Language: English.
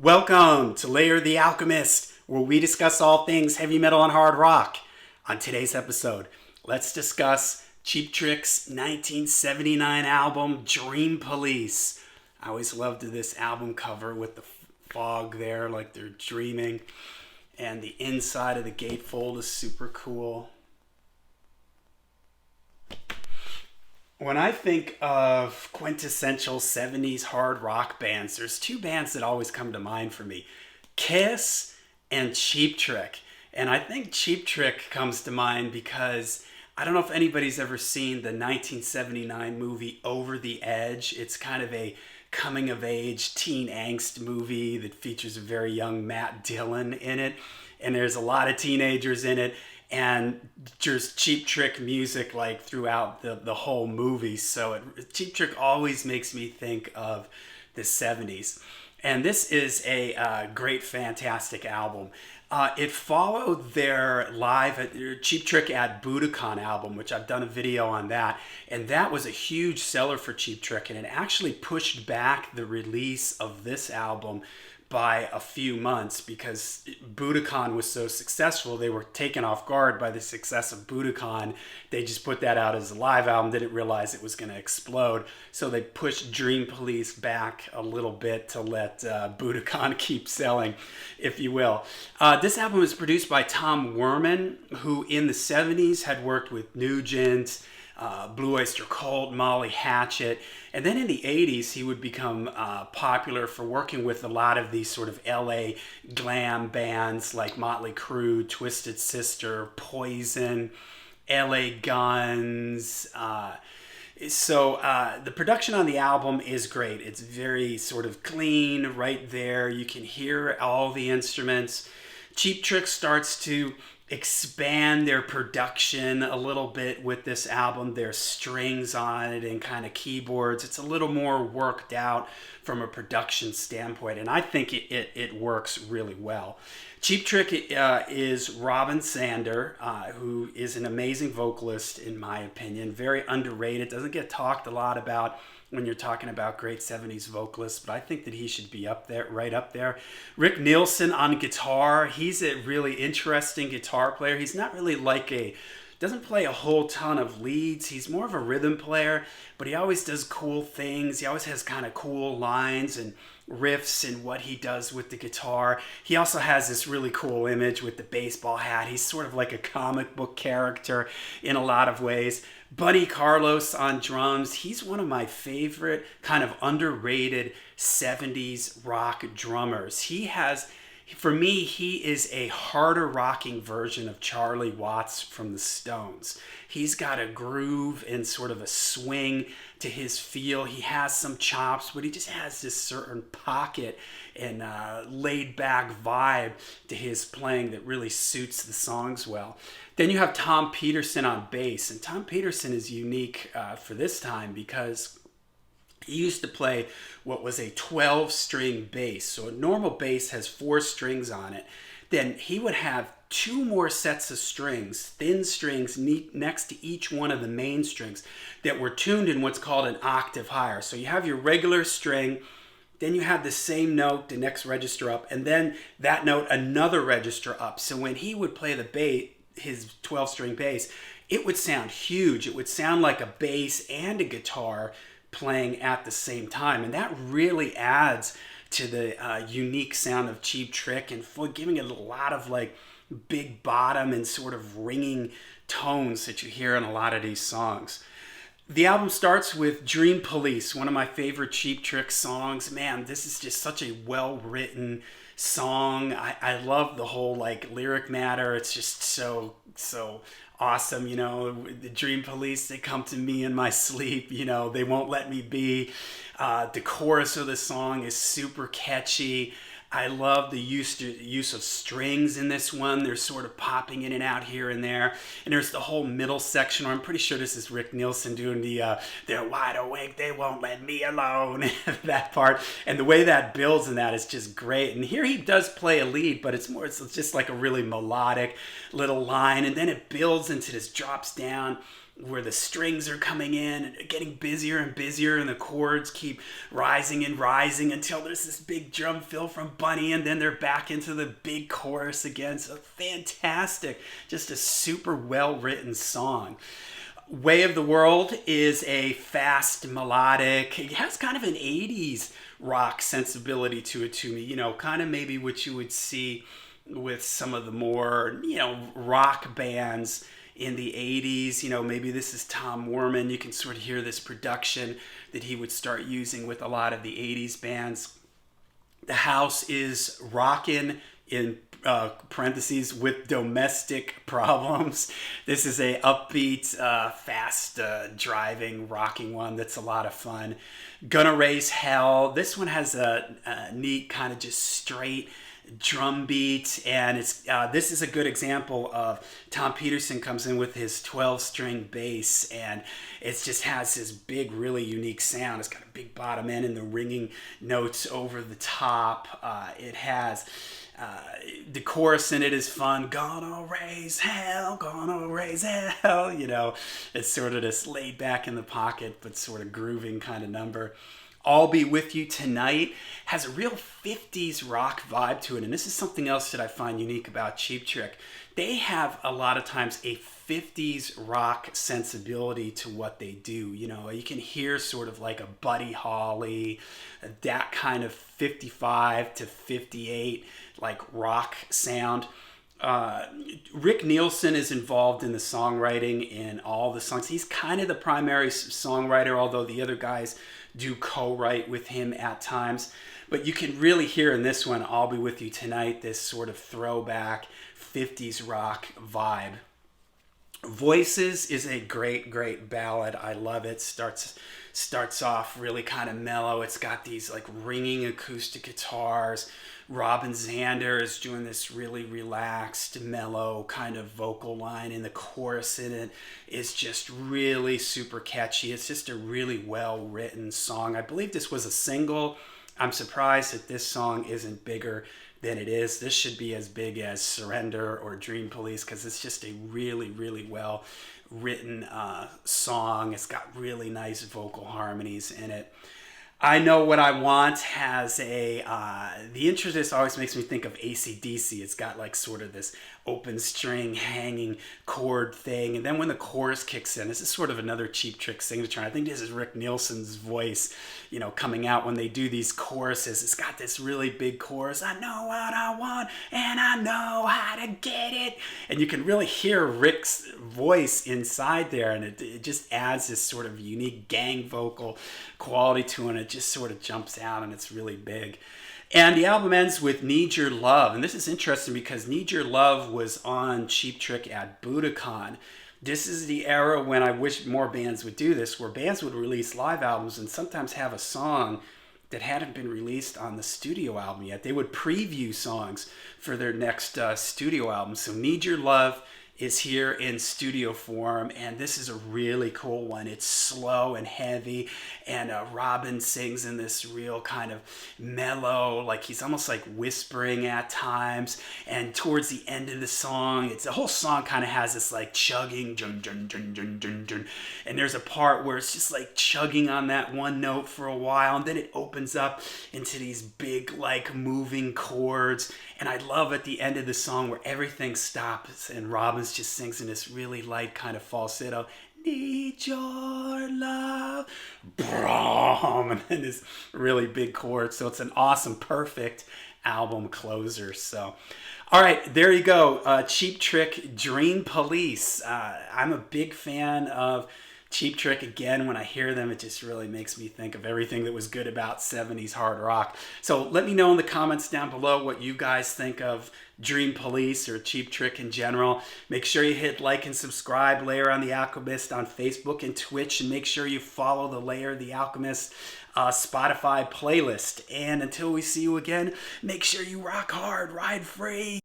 Welcome to Lair the Alchemist, where we discuss all things heavy metal and hard rock. On today's episode, let's discuss Cheap Trick's 1979 album, Dream Police. I always loved this album cover with the fog there, like they're dreaming. And the inside of the gatefold is super cool. When I think of quintessential 70s hard rock bands, there's two bands that always come to mind for me. Kiss and Cheap Trick. And I think Cheap Trick comes to mind because I don't know if anybody's ever seen the 1979 movie Over the Edge. It's kind of a coming-of-age teen angst movie that features a very young Matt Dillon in it. And there's a lot of teenagers in it. And just Cheap Trick music like throughout the whole movie. So Cheap Trick always makes me think of the 70s. And this is a great, fantastic album. It followed their Cheap Trick at Budokan album, which I've done a video on that. And that was a huge seller for Cheap Trick. And it actually pushed back the release of this album by a few months because Budokan was so successful. They were taken off guard by the success of Budokan. They just put that out as a live album, didn't realize it was going to explode. So they pushed Dream Police back a little bit to let Budokan keep selling, if you will. This album was produced by Tom Werman, who in the 70s had worked with Nugent, Blue Oyster Cult, Molly Hatchet. And then in the 80s, he would become popular for working with a lot of these sort of LA glam bands like Motley Crue, Twisted Sister, Poison, LA Guns. So the production on the album is great. It's very sort of clean right there. You can hear all the instruments. Cheap Trick starts to expand their production a little bit with this album. There's strings on it and kind of keyboards. It's a little more worked out from a production standpoint, and I think it works really well. Cheap Trick is Robin Sander, who is an amazing vocalist in my opinion, very underrated, doesn't get talked a lot about when you're talking about great 70s vocalists, but I think that he should be up there, right up there. Rick Nielsen on guitar. He's a really interesting guitar player. He's not really doesn't play a whole ton of leads. He's more of a rhythm player, but he always does cool things. He always has kind of cool lines and riffs in what he does with the guitar. He also has this really cool image with the baseball hat. He's sort of like a comic book character in a lot of ways. Buddy Carlos on drums. He's one of my favorite kind of underrated 70s rock drummers. For me, he is a harder rocking version of Charlie Watts from the Stones. He's got a groove and sort of a swing to his feel. He has some chops, but he just has this certain pocket and laid back vibe to his playing that really suits the songs well. Then you have Tom Peterson on bass, and Tom Peterson is unique for this time because he used to play what was a 12-string bass. So a normal bass has 4 strings on it. Then he would have 2 more sets of strings, thin strings next to each one of the main strings that were tuned in what's called an octave higher. So you have your regular string, then you have the same note, the next register up, and then that note, another register up. So when he would play the bass, his 12-string bass, it would sound huge. It would sound like a bass and a guitar playing at the same time, and that really adds to the unique sound of Cheap Trick and giving it a lot of like big bottom and sort of ringing tones that you hear in a lot of these songs. The album starts with Dream Police, one of my favorite Cheap Trick songs. Man, this is just such a well-written song. I love the whole like lyric matter. It's just so awesome. You know, the Dream Police, they come to me in my sleep, you know, they won't let me be. The chorus of the song is super catchy. I love the use of strings in this one. They're sort of popping in and out here and there. And there's the whole middle section, or I'm pretty sure this is Rick Nielsen doing they're wide awake, they won't let me alone, that part. And the way that builds in that is just great. And here he does play a lead, but it's just like a really melodic little line. And then it builds into this, drops down where the strings are coming in and getting busier and busier, and the chords keep rising and rising until there's this big drum fill from Bunny, and then they're back into the big chorus again. So fantastic, just a super well written song. Way of the World is a fast melodic. It has kind of an 80s rock sensibility to it to me, kind of maybe what you would see with some of the more, rock bands in the 80s. Maybe this is Tom Werman. You can sort of hear this production that he would start using with a lot of the 80s bands. The house is rockin' in parentheses with domestic problems. This is a upbeat, fast driving, rocking one that's a lot of fun. Gonna Raise Hell. This one has a neat kind of just straight drum beat, and this is a good example of Tom Peterson comes in with his 12-string bass, and it just has this big, really unique sound. It's got a big bottom end and the ringing notes over the top. It has the chorus in it is fun. Gonna raise hell, gonna raise hell. It's sort of this laid back in the pocket but sort of grooving kind of number. I'll Be With You Tonight has a real 50s rock vibe to it, and this is something else that I find unique about Cheap Trick. They have a lot of times a 50s rock sensibility to what they do. You can hear sort of like a Buddy Holly, that kind of 55 to 58 like rock sound. Rick Nielsen is involved in the songwriting in all the songs. He's kind of the primary songwriter, although the other guys do co-write with him at times. But you can really hear in this one, I'll Be With You Tonight, this sort of throwback 50s rock vibe. Voices is a great, great ballad. I love it. Starts off really kind of mellow. It's got these like ringing acoustic guitars. Robin Zander is doing this really relaxed, mellow kind of vocal line, and the chorus in it is just really super catchy. It's just a really well-written song. I believe this was a single. I'm surprised that this song isn't bigger than it is. This should be as big as Surrender or Dream Police, because it's just a really, really well-written song. It's got really nice vocal harmonies in it. I Know What I Want has the intro to this always makes me think of AC/DC. It's got like sort of this open string hanging chord thing. And then when the chorus kicks in, this is sort of another Cheap Trick signature. I think this is Rick Nielsen's voice, coming out when they do these choruses. It's got this really big chorus. I know what I want and I know how to get it. And you can really hear Rick's voice inside there. And it just adds this sort of unique gang vocal quality to it. It just sort of jumps out, and it's really big. And the album ends with Need Your Love. And this is interesting because Need Your Love was on Cheap Trick at Budokan. This is the era when I wish more bands would do this, where bands would release live albums and sometimes have a song that hadn't been released on the studio album yet. They would preview songs for their next studio album. So Need Your Love is here in studio form, and this is a really cool one. It's slow and heavy, and Robin sings in this real kind of mellow, like he's almost like whispering at times, and towards the end of the song, the whole song kind of has this like chugging, dun, dun, dun, dun, dun, dun, and there's a part where it's just like chugging on that one note for a while, and then it opens up into these big like moving chords, and I love at the end of the song where everything stops and Robin just sings in this really light kind of falsetto, need your love, brum, and then this really big chord. So it's an awesome, perfect album closer. So, all right, there you go. Cheap Trick, Dream Police. I'm a big fan of Cheap Trick. Again, when I hear them, it just really makes me think of everything that was good about 70s hard rock. So let me know in the comments down below what you guys think of Dream Police or Cheap Trick in general. Make sure you hit like and subscribe. Lair on the Alchemist on Facebook and Twitch, and make sure you follow the Lair the Alchemist Spotify playlist. And until we see you again, make sure you rock hard, ride free.